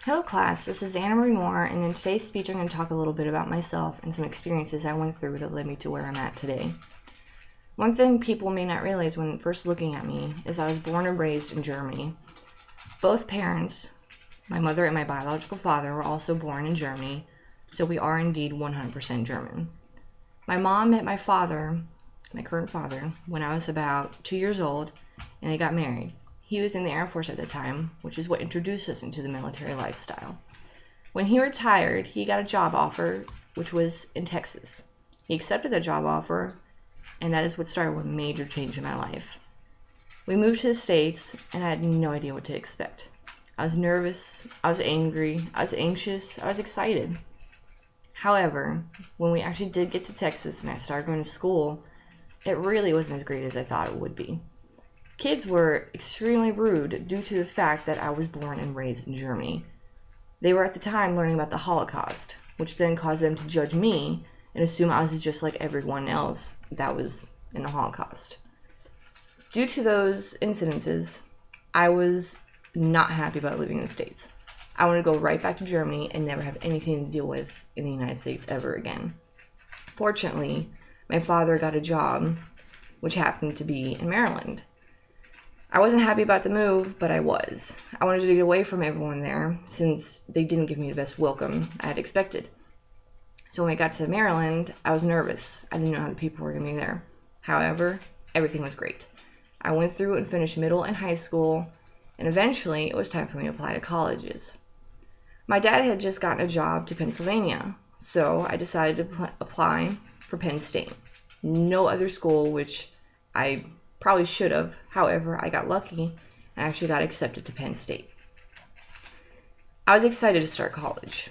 Hello class, this is Anna Marie Moore, and in today's speech I'm going to talk a little bit about myself and some experiences I went through that led me to where I'm at today. One thing people may not realize when first looking at me is I was born and raised in Germany. Both parents, my mother and my biological father, were also born in Germany, so we are indeed 100% German. My mom met my father, my current father, when I was about 2 years old, and they got married. He was in the Air Force at the time, which is what introduced us into the military lifestyle. When he retired, he got a job offer, which was in Texas. He accepted that job offer, and that is what started a major change in my life. We moved to the States, and I had no idea what to expect. I was nervous, I was angry, I was anxious, I was excited. However, when we actually did get to Texas and I started going to school, it really wasn't as great as I thought it would be. Kids were extremely rude due to the fact that I was born and raised in Germany. They were at the time learning about the Holocaust, which then caused them to judge me and assume I was just like everyone else that was in the Holocaust. Due to those incidences, I was not happy about living in the States. I wanted to go right back to Germany and never have anything to deal with in the United States ever again. Fortunately, my father got a job, which happened to be in Maryland. I wasn't happy about the move, but I was. I wanted to get away from everyone there since they didn't give me the best welcome I had expected. So when I got to Maryland, I was nervous. I didn't know how the people were going to be there. However, everything was great. I went through and finished middle and high school, and eventually it was time for me to apply to colleges. My dad had just gotten a job to Pennsylvania, so I decided to apply for Penn State. No other school, which I probably should have. However, I got lucky and actually got accepted to Penn State. I was excited to start college.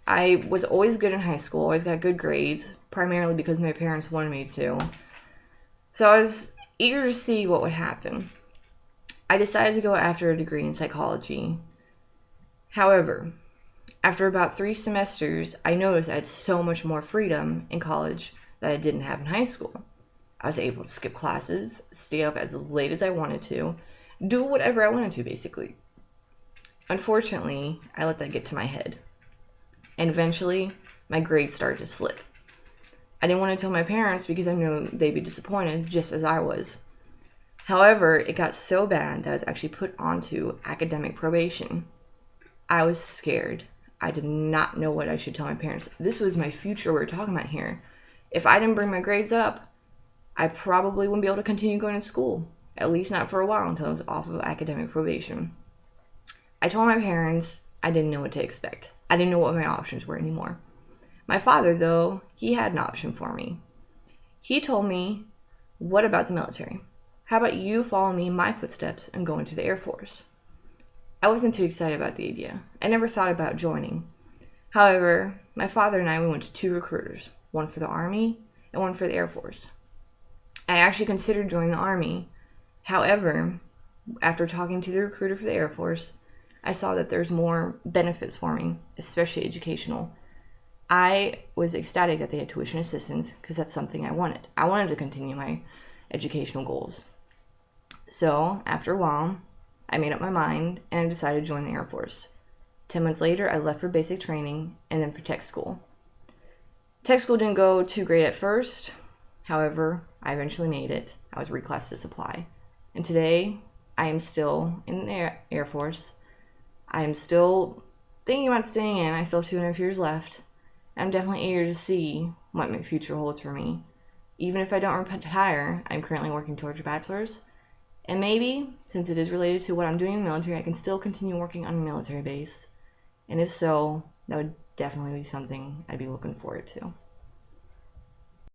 I was always good in high school, always got good grades, primarily because my parents wanted me to. So I was eager to see what would happen. I decided to go after a degree in psychology. However, after about 3 semesters, I noticed I had so much more freedom in college that I didn't have in high school. I was able to skip classes, stay up as late as I wanted to, do whatever I wanted to, basically. Unfortunately, I let that get to my head. And eventually, my grades started to slip. I didn't want to tell my parents because I knew they'd be disappointed, just as I was. However, it got so bad that I was actually put onto academic probation. I was scared. I did not know what I should tell my parents. This was my future we're talking about here. If I didn't bring my grades up, I probably wouldn't be able to continue going to school, at least not for a while until I was off of academic probation. I told my parents I didn't know what to expect. I didn't know what my options were anymore. My father, though, he had an option for me. He told me, "What about the military? How about you follow me in my footsteps and go into the Air Force?" I wasn't too excited about the idea. I never thought about joining. However, my father and I, we went to 2 recruiters, one for the Army and one for the Air Force. I actually considered joining the Army. However, after talking to the recruiter for the Air Force, I saw that there's more benefits for me, especially educational. I was ecstatic that they had tuition assistance because that's something I wanted. I wanted to continue my educational goals. So, after a while, I made up my mind and I decided to join the Air Force. 10 months later, I left for basic training and then for tech school. Tech school didn't go too great at first. However, I eventually made it. I was reclassed to supply. And today, I am still in the Air Force. I am still thinking about staying in. I still have 2.5 years left. I'm definitely eager to see what my future holds for me. Even if I don't retire, I'm currently working towards a bachelor's. And maybe, since it is related to what I'm doing in the military, I can still continue working on a military base. And if so, that would definitely be something I'd be looking forward to.